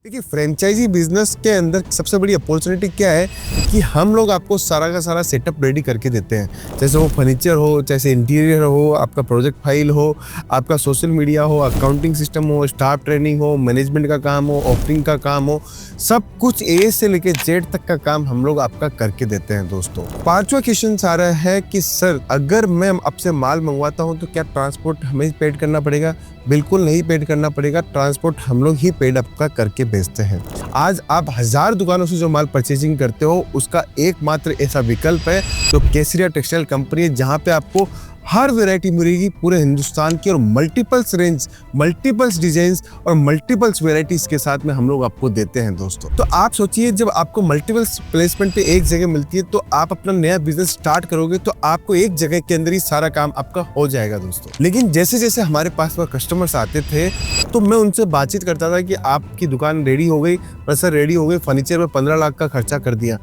देखिए, franchise business के अंदर सबसे बड़ी अपॉर्चुनिटी क्या है कि हम लोग आपको सारा का सारा सेटअप रेडी करके देते हैं। जैसे वो फर्नीचर हो, जैसे इंटीरियर हो, आपका प्रोजेक्ट फाइल हो, आपका सोशल मीडिया हो, अकाउंटिंग सिस्टम हो, स्टाफ ट्रेनिंग हो, मैनेजमेंट का काम हो, ऑफरिंग का काम हो, सब कुछ ए से लेके जेड तक का काम हम लोग आपका करके देते हैं। दोस्तों, पांचवा क्वेश्चन आ रहा है कि सर, अगर मैं आपसे माल मंगवाता हूँ तो क्या ट्रांसपोर्ट हमें पेड करना पड़ेगा? बिल्कुल नहीं पेड करना पड़ेगा, ट्रांसपोर्ट हम लोग ही पेड आपका करके बेचते हैं। आज आप 1000 दुकानों से जो माल परचेजिंग करते हो, उसका एकमात्र ऐसा विकल्प है जो केसरिया टेक्सटाइल कंपनी है, जहां पे आपको हर वैरायटी मिलेगी पूरे हिंदुस्तान की, और मल्टीपल्स रेंज, मल्टीपल्स डिजाइन्स और मल्टीपल्स वैरायटीज के साथ में हम लोग आपको देते हैं। दोस्तों, तो आप सोचिए, जब आपको मल्टीपल्स प्लेसमेंट पे एक जगह मिलती है तो आप अपना नया बिजनेस स्टार्ट करोगे तो आपको एक जगह के अंदर ही सारा काम आपका हो जाएगा। दोस्तों, लेकिन जैसे जैसे हमारे पास में कस्टमर्स आते थे तो मैं उनसे बातचीत करता था कि आपकी दुकान रेडी हो गई, सर रेडी हो गई, फर्नीचर में 15 लाख का खर्चा कर दिया।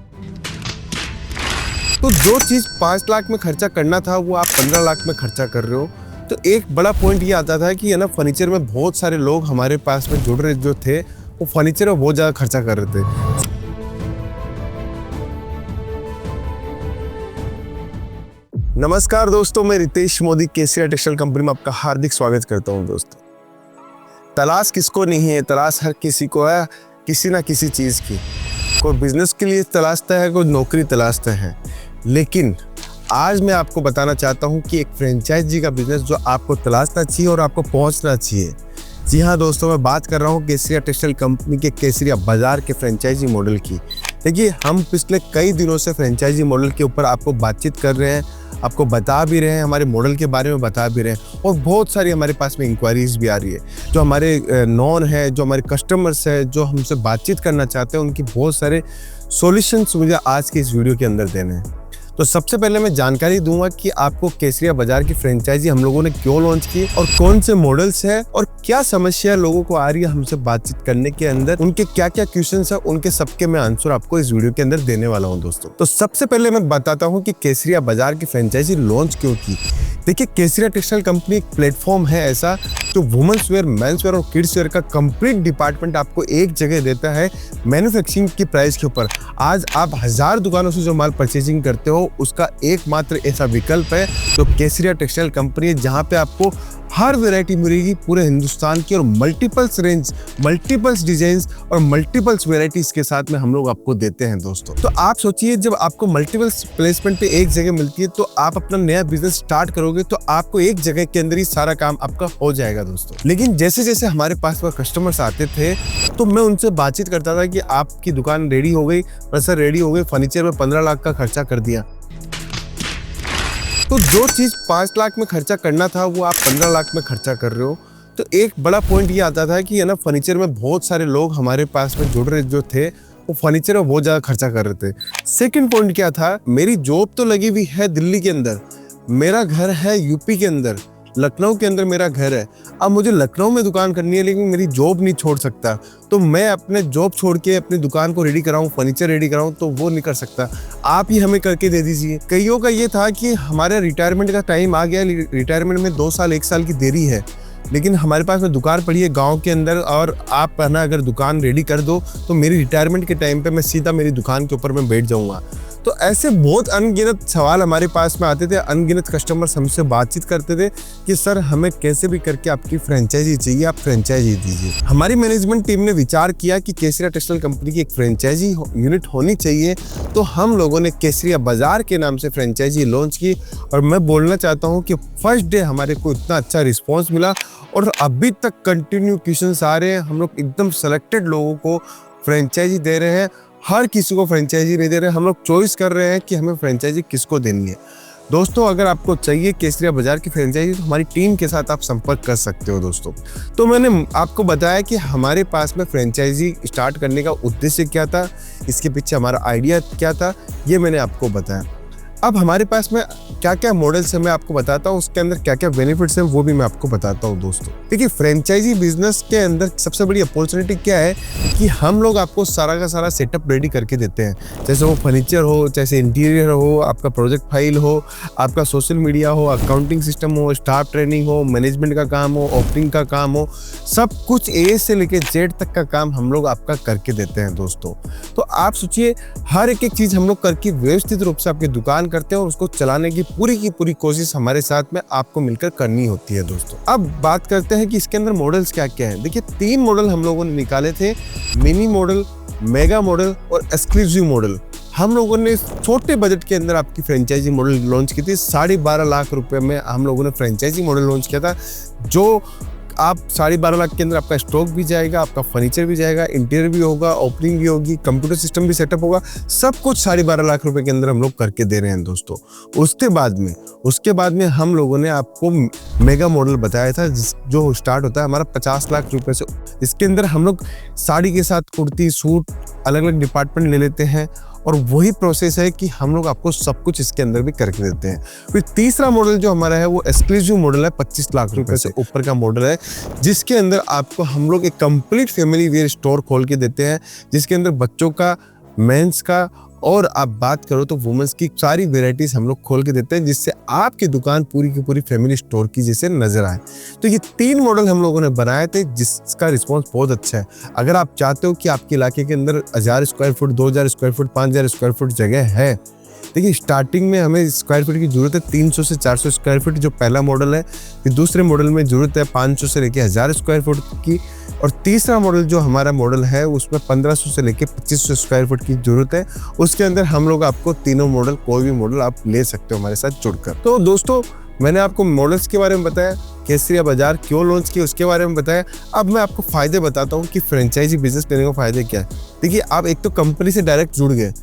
तो जो चीज़ 5 लाख में खर्चा करना था वो आप 15 लाख में खर्चा कर रहे हो। तो एक बड़ा पॉइंट ये आता था कि फर्नीचर में बहुत सारे लोग हमारे पास में जुड़ रहे जो थे, वो फर्नीचर में बहुत ज़्यादा खर्चा कर रहे थे। नमस्कार दोस्तों, मैं रितेश मोदी केसरिया टेक्सटाइल कंपनी में आपका हार्दिक स्वागत करता हूं। दोस्तों, तलाश किसको नहीं है? तलाश हर किसी को है, किसी ना किसी चीज़ की। कोई बिजनेस के लिए तलाशता है, कोई नौकरी तलाशता है। लेकिन आज मैं आपको बताना चाहता हूं कि एक फ्रेंचाइजी का बिजनेस जो आपको तलाशना चाहिए और आपको पहुंचना चाहिए। जी हाँ दोस्तों, मैं बात कर रहा हूं केसरिया टेक्सटाइल कंपनी के केसरिया बाजार के फ्रेंचाइजी मॉडल की। देखिए, हम पिछले कई दिनों से फ्रेंचाइजी मॉडल के ऊपर आपको बातचीत कर रहे हैं, आपको बता भी रहे हैं, हमारे मॉडल के बारे में बता भी रहे हैं, और बहुत सारी हमारे पास में इंक्वायरीज भी आ रही है। जो हमारे नॉन है, जो हमारे कस्टमर्स है, जो हमसे बातचीत करना चाहते हैं, उनकी बहुत सारे सॉल्यूशंस मुझे आज के इस वीडियो के अंदर देने हैं। तो सबसे पहले मैं जानकारी दूंगा कि आपको केसरिया बाजार की फ्रेंचाइजी हम लोगों ने क्यों लॉन्च की और कौन से मॉडल्स है और क्या समस्या लोगों को आ रही है हमसे बातचीत करने के अंदर, उनके क्या क्या क्वेश्चंस है, उनके सबके मैं आंसर आपको इस वीडियो के अंदर देने वाला हूं। दोस्तों, तो सबसे पहले मैं बताता हूं कि केसरिया बाजार की फ्रेंचाइजी लॉन्च क्यों की। देखिए, केसरिया टेक्सटाइल कंपनी एक प्लेटफॉर्म है ऐसा जो वुमेन्स वेयर, मेंस वेयर और किड्स वेयर का कंप्लीट डिपार्टमेंट आपको एक जगह देता है मैन्युफैक्चरिंग की प्राइस के ऊपर। आज आप 1000 दुकानों से जो माल परचेजिंग करते हो, उसका एकमात्र ऐसा विकल्प है जो केसरिया टेक्सटाइल कंपनी है, जहां पे आपको हर वैरायटी मिलेगी पूरे हिंदुस्तान की, और मल्टीपल्स रेंज, मल्टीपल्स डिजाइन्स और मल्टीपल्स वैरायटीज के साथ में हम लोग आपको देते हैं। दोस्तों, तो आप सोचिए, जब आपको मल्टीपल्स प्लेसमेंट पे एक जगह मिलती है तो आप अपना नया बिजनेस स्टार्ट करोगे तो आपको एक जगह के अंदर ही सारा काम आपका हो जाएगा। दोस्तों, लेकिन जैसे जैसे हमारे पास में कस्टमर्स आते थे तो मैं उनसे बातचीत करता था कि आपकी दुकान रेडी हो गई, सर रेडी हो गई, फर्नीचर में 15 लाख का खर्चा कर दिया। तो जो चीज़ 5 लाख में खर्चा करना था वो आप 15 लाख में खर्चा कर रहे हो। तो एक बड़ा पॉइंट ये आता था कि फर्नीचर में बहुत सारे लोग हमारे पास में जुड़ रहे जो थे, वो फर्नीचर में बहुत ज़्यादा खर्चा कर रहे थे। सेकंड पॉइंट क्या था, मेरी जॉब तो लगी हुई है दिल्ली के अंदर, मेरा घर है यूपी के अंदर, लखनऊ के अंदर मेरा घर है। अब मुझे लखनऊ में दुकान करनी है, लेकिन मेरी जॉब नहीं छोड़ सकता, तो मैं अपने जॉब छोड़ के अपनी दुकान को रेडी कराऊं, फर्नीचर रेडी कराऊं, तो वो नहीं कर सकता। आप ही हमें करके दे दीजिए। कईयों का ये था कि हमारे रिटायरमेंट का टाइम आ गया, रिटायरमेंट में 2 साल 1 साल की देरी है, लेकिन हमारे पास में दुकान पड़ी है गांव के अंदर, और आप अगर दुकान रेडी कर दो तो मेरी रिटायरमेंट के टाइम पे मैं सीधा मेरी दुकान के ऊपर मैं बैठ जाऊंगा। तो ऐसे बहुत अनगिनत सवाल हमारे पास में आते थे, अनगिनत कस्टमर्स हमसे बातचीत करते थे कि सर, हमें कैसे भी करके आपकी फ्रेंचाइजी चाहिए, आप फ्रेंचाइजी दीजिए। हमारी मैनेजमेंट टीम ने विचार किया कि केसरिया टेक्सटाइल कंपनी की एक फ्रेंचाइजी यूनिट होनी चाहिए, तो हम लोगों ने केसरिया बाजार के नाम से फ्रेंचाइजी लॉन्च की। और मैं बोलना चाहता हूँ कि फर्स्ट डे हमारे को इतना अच्छा रिस्पॉन्स मिला, और अभी तक कंटिन्यू क्वेश्चंस आ रहे हैं। हम लोग एकदम सेलेक्टेड लोगों को फ्रेंचाइजी दे रहे हैं, हर किसी को फ्रेंचाइजी नहीं दे रहे हैं। हम लोग चॉइस कर रहे हैं कि हमें फ्रेंचाइजी किसको देनी है। दोस्तों, अगर आपको चाहिए केसरिया बाजार की फ्रेंचाइजी तो हमारी टीम के साथ आप संपर्क कर सकते हो। दोस्तों, तो मैंने आपको बताया कि हमारे पास में फ्रेंचाइजी स्टार्ट करने का उद्देश्य क्या था, इसके पीछे हमारा आइडिया क्या था, ये मैंने आपको बताया। अब हमारे पास में क्या क्या मॉडल्स है मैं आपको बताता हूँ, उसके अंदर क्या क्या बेनिफिट्स हैं वो भी मैं आपको बताता हूँ दोस्तों। देखिए, फ्रेंचाइजी बिजनेस के अंदर सबसे बड़ी अपॉर्चुनिटी क्या है कि हम लोग आपको सारा का सारा सेटअप रेडी करके देते हैं। जैसे वो फर्नीचर हो, जैसे इंटीरियर हो, आपका प्रोजेक्ट फाइल हो, आपका सोशल मीडिया हो, अकाउंटिंग सिस्टम हो, स्टाफ ट्रेनिंग हो, मैनेजमेंट का काम हो, ऑफरिंग का काम हो, सब कुछ ए से लेके जेड तक का काम हम लोग आपका करके देते हैं दोस्तों। तो आप सोचिए, हर एक चीज़ हम लोग करके व्यवस्थित रूप से आपकी दुकान करते हैं और उसको चलाने की पूरी कोशिश हमारे साथ में आपको मिलकर करनी होती है दोस्तों। अब बात करते हैं कि इसके अंदर मॉडल्स क्या क्या हैं। देखिए, 3 मॉडल हम लोगों ने निकाले थे, मिनी मॉडल, मेगा मॉडल और एक्सक्लूसिव मॉडल। हम लोगों ने छोटे बजट के अंदर आपकी फ्रेंचाइजी मॉडल लॉन्च की थी। 12.5 लाख रुपए में हम लोगों ने फ्रेंचाइजी मॉडल लॉन्च किया था, जो आप 12.5 लाख के अंदर आपका स्टॉक भी जाएगा, आपका फर्नीचर भी जाएगा, इंटीरियर भी होगा, ओपनिंग भी होगी, कंप्यूटर सिस्टम भी सेटअप होगा, सब कुछ 12.5 लाख रुपए के अंदर हम लोग करके दे रहे हैं दोस्तों। उसके बाद में हम लोगों ने आपको मेगा मॉडल बताया था, जो स्टार्ट होता है हमारा 50 लाख रुपए से। इसके अंदर हम लोग साड़ी के साथ कुर्ती, सूट, अलग अलग डिपार्टमेंट ले लेते हैं और वही प्रोसेस है कि हम लोग आपको सब कुछ इसके अंदर भी करके देते हैं। फिर तीसरा मॉडल जो हमारा है वो एक्सक्लूसिव मॉडल है, 25 लाख रुपए से ऊपर का मॉडल है, जिसके अंदर आपको हम लोग एक कंप्लीट फैमिली वेयर स्टोर खोल के देते हैं, जिसके अंदर बच्चों का, मेंस का और आप बात करो तो वुमेन्स की सारी वेराइटीज हम लोग खोल के देते हैं, जिससे आपकी दुकान पूरी की पूरी फैमिली स्टोर की जैसे नजर आए। तो ये 3 मॉडल हम लोगों ने बनाए थे, जिसका रिस्पांस बहुत अच्छा है। अगर आप चाहते हो कि आपके इलाके के अंदर 1000 square foot, 2000 square foot, 5000 square foot जगह है, देखिए स्टार्टिंग में हमें स्क्वायर फीट की जरूरत है 300 से 400 स्क्वायर फीट, जो पहला मॉडल है। फिर दूसरे मॉडल में जरूरत है 500 से लेके 1000 स्क्वायर फुट की, और तीसरा मॉडल जो हमारा मॉडल है उसमें 1500 से लेके 2500 स्क्वायर फुट की जरूरत है। उसके अंदर हम लोग आपको तीनों मॉडल, कोई भी मॉडल आप ले सकते हो हमारे साथ जुड़कर। तो दोस्तों, मैंने आपको मॉडल्स के बारे में बताया, केसरिया बाजार क्यों लॉन्च किया उसके बारे में बताया। अब मैं आपको फायदे बताता हूँ कि फ्रेंचाइजी बिजनेस लेने के फायदे क्या है। देखिए, आप एक तो कंपनी से डायरेक्ट जुड़ गए,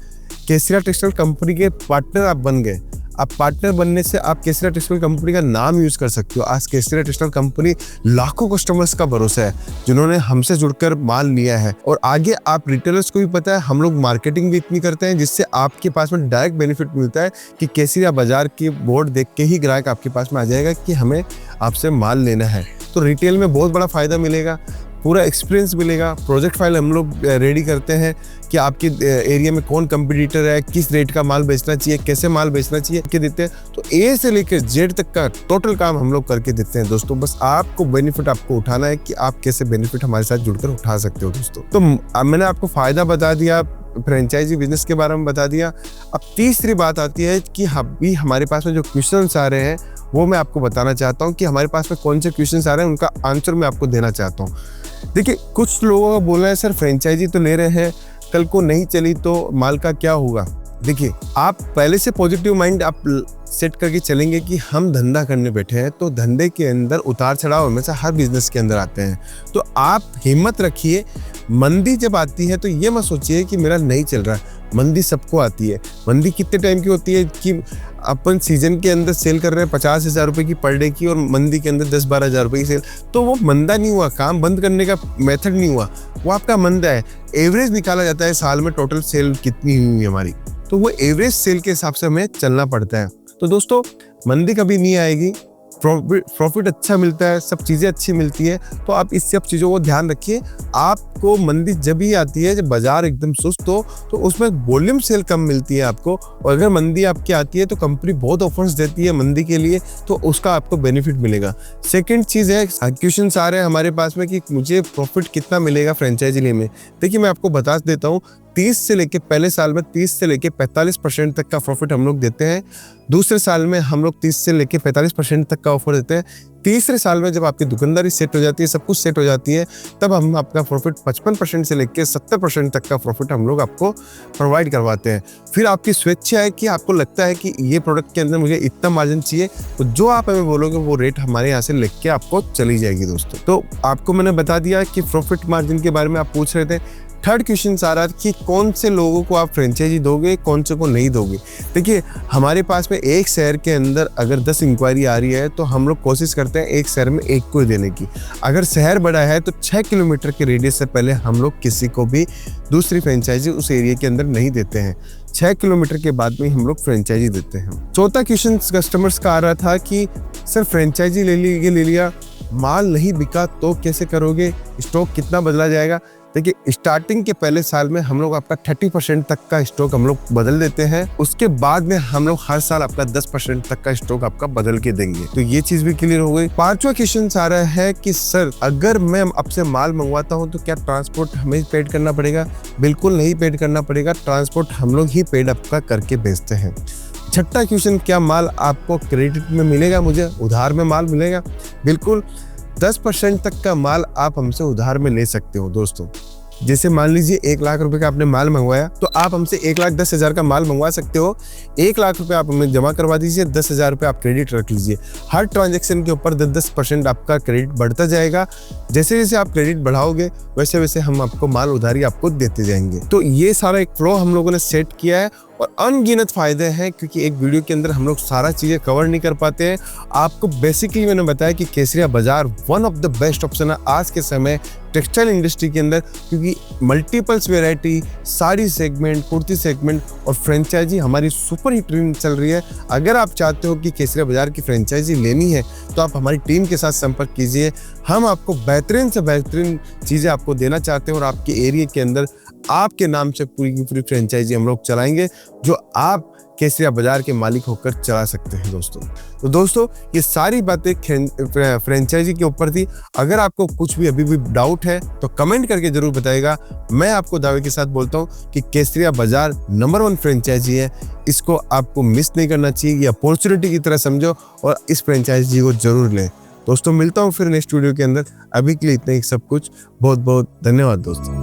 केसरिया टेक्सटाइल कंपनी के पार्टनर आप बन गए। आप पार्टनर बनने से आप केसरिया टेक्सटाइल कंपनी का नाम यूज कर सकते हो। आज केसरिया टेक्सटाइल कंपनी लाखों कस्टमर्स का भरोसा है, जिन्होंने हमसे जुड़कर माल लिया है। और आगे आप रिटेलर्स को भी पता है, हम लोग मार्केटिंग भी इतनी करते हैं, जिससे आपके पास में डायरेक्ट बेनिफिट मिलता है कि केसरिया बाजार की बोर्ड देख के ही ग्राहक आपके पास में आ जाएगा कि हमें आपसे माल लेना है। तो रिटेल में बहुत बड़ा फायदा मिलेगा, पूरा एक्सपीरियंस मिलेगा। प्रोजेक्ट फाइल हम लोग रेडी करते हैं कि आपके एरिया में कौन कंपटीटर है, किस रेट का माल बेचना चाहिए, कैसे माल बेचना चाहिए के देते हैं। तो ए से लेकर जेड तक का टोटल काम हम लोग करके देते हैं दोस्तों। बस आपको बेनिफिट आपको उठाना है कि आप कैसे बेनिफिट हमारे साथ जुड़कर उठा सकते हो दोस्तों। तो मैंने आपको फायदा बता दिया, फ्रेंचाइजी बिजनेस के बारे में बता दिया। अब तीसरी बात आती है कि अभी हमारे पास में जो क्वेश्चंस आ रहे हैं वो मैं आपको बताना चाहता हूँ कि हमारे पास में कौन से क्वेश्चंस आ रहे हैं, उनका आंसर मैं आपको देना चाहता हूँ। देखिए, कुछ लोगों का बोलना है सर फ्रेंचाइजी तो ले रहे हैं, कल को नहीं चली तो माल का क्या होगा। देखिए, आप पहले से पॉजिटिव माइंड आप सेट करके चलेंगे कि हम धंधा करने बैठे हैं, तो धंधे के अंदर उतार चढ़ाव हमेशा हर बिजनेस के अंदर आते हैं। तो आप हिम्मत रखिए। मंदी जब आती है तो ये मत सोचिए कि मेरा नहीं चल रहा है। मंदी सबको आती है। मंदी कितने टाइम की होती है कि अपन सीजन के अंदर सेल कर रहे हैं 50,000 रुपए की पर डे की, और मंदी के अंदर 10-12,000 रुपए की सेल, तो वो मंदा नहीं हुआ, काम बंद करने का मेथड नहीं हुआ, वो आपका मंदा है। एवरेज निकाला जाता है साल में टोटल सेल कितनी हुई हमारी, तो वो एवरेज सेल के हिसाब से हमें चलना पड़ता है। तो दोस्तों, मंदी कभी नहीं आएगी, प्रॉफिट अच्छा मिलता है, सब चीज़ें अच्छी मिलती है। तो आप इस सब चीज़ों को ध्यान रखिए। आपको मंदी जब ही आती है जब बाजार एकदम सुस्त हो, तो उसमें वॉल्यूम सेल कम मिलती है आपको। और अगर मंदी आपकी आती है तो कंपनी बहुत ऑफर्स देती है मंदी के लिए, तो उसका आपको बेनिफिट मिलेगा। सेकंड चीज़ है, क्वेश्चंस आ रहे हैं हमारे पास में कि मुझे प्रॉफिट कितना मिलेगा फ्रेंचाइजी लेने में। देखिए, मैं आपको बता देता हूँ, 30 से लेके पहले साल में 30 से लेके 45% तक का प्रॉफिट हम लोग देते हैं। दूसरे साल में हम लोग 30 से लेके 45% तक का ऑफर देते हैं। तीसरे साल में जब आपकी दुकानदारी सेट हो जाती है, सब कुछ सेट हो जाती है, तब हम आपका प्रॉफिट 55% से लेके 70% तक का प्रॉफिट हम लोग आपको प्रोवाइड करवाते हैं। फिर आपकी स्वेच्छा है कि आपको लगता है कि ये प्रोडक्ट के अंदर मुझे इतना मार्जिन चाहिए, तो जो आप हमें बोलोगे वो रेट हमारे यहाँ से लेके आपको चली जाएगी दोस्तों। तो आपको मैंने बता दिया कि प्रॉफिट मार्जिन के बारे में आप पूछ रहे थे। थर्ड क्वेश्चन आ रहा है कि कौन से लोगों को आप फ्रेंचाइजी दोगे, कौन से को नहीं दोगे। देखिए, हमारे पास में एक शहर के अंदर अगर 10 इंक्वायरी आ रही है तो हम लोग कोशिश करते हैं एक शहर में एक को देने की। अगर शहर बड़ा है तो 6 किलोमीटर के रेडियस से पहले हम लोग किसी को भी दूसरी फ्रेंचाइजी उस एरिया के अंदर नहीं देते हैं। 6 किलोमीटर के बाद में हम लोग फ्रेंचाइजी देते हैं। चौथा क्वेश्चन कस्टमर्स का आ रहा था कि सर फ्रेंचाइजी ले लिया, माल नहीं बिका तो कैसे करोगे, स्टॉक कितना बदला जाएगा। देखिए, स्टार्टिंग के पहले साल में हम लोग आपका 30% तक का स्टॉक हम लोग बदल देते हैं। उसके बाद में हम लोग हर साल आपका 10% तक का स्टॉक आपका बदल के देंगे। तो ये चीज भी क्लियर हो गई। पांचवा क्वेश्चन आ रहा है कि सर अगर मैं आपसे माल मंगवाता हूं तो क्या ट्रांसपोर्ट हमें पेड करना पड़ेगा। बिल्कुल नहीं पेड करना पड़ेगा, ट्रांसपोर्ट हम लोग ही पेड आपका करके बेचते हैं। छठा क्वेश्चन, क्या माल आपको क्रेडिट में मिलेगा, मुझे उधार में माल मिलेगा। बिल्कुल 10% तक का माल आप हमसे उधार में ले सकते हो दोस्तों। जैसे मान लीजिए 1 लाख रुपए का आपने माल मंगवाया तो आप हमसे 1,10,000 का माल मंगवा सकते हो। 1 लाख रुपए आप हमें जमा करवा दीजिए, 10,000 रुपये आप क्रेडिट रख लीजिए। हर ट्रांजैक्शन के ऊपर 10% आपका क्रेडिट बढ़ता जाएगा। जैसे जैसे आप क्रेडिट बढ़ाओगे वैसे वैसे हम आपको माल उधारी आपको देते जाएंगे। तो ये सारा एक फ्लो हम लोगों ने सेट किया है और अनगिनत फायदे हैं, क्योंकि एक वीडियो के अंदर हम लोग सारा चीजें कवर नहीं कर पाते हैं। आपको बेसिकली मैंने बताया कि केसरिया बाजार one of the best option है आज के समय टेक्सटाइल इंडस्ट्री के अंदर, क्योंकि multiples variety, sari segment, kurti segment और फ्रेंचाइजी हमारी सुपर हिट ट्रेंड चल रही है। अगर आप चाहते हो कि केसरिया बाजार की फ्रेंचाइजी लेनी है तो आप हमारी टीम के साथ संपर्क कीजिए। हम आपको बेहतरीन से बेहतरीन चीजें आपको देना चाहते हैं और आपके एरिया के अंदर आपके नाम से पूरी की पूरी फ्रेंचाइजी हम लोग चलाएंगे, जो आप केसरिया बाजार के मालिक होकर चला सकते हैं दोस्तों। तो दोस्तों, ये सारी बातें फ्रेंचाइजी के ऊपर थी। अगर आपको कुछ भी अभी भी डाउट है तो कमेंट करके जरूर बताइएगा। मैं आपको दावे के साथ बोलता हूँ कि केसरिया बाजार नंबर 1 फ्रेंचाइजी है। इसको आपको मिस नहीं करना चाहिए, ये अपॉर्चुनिटी की तरह समझो और इस फ्रेंचाइजी को जरूर लें। दोस्तों, मिलता हूँ फिर नेक्स्ट वीडियो के अंदर। अभी के लिए इतना ही सब कुछ। बहुत बहुत धन्यवाद दोस्तों।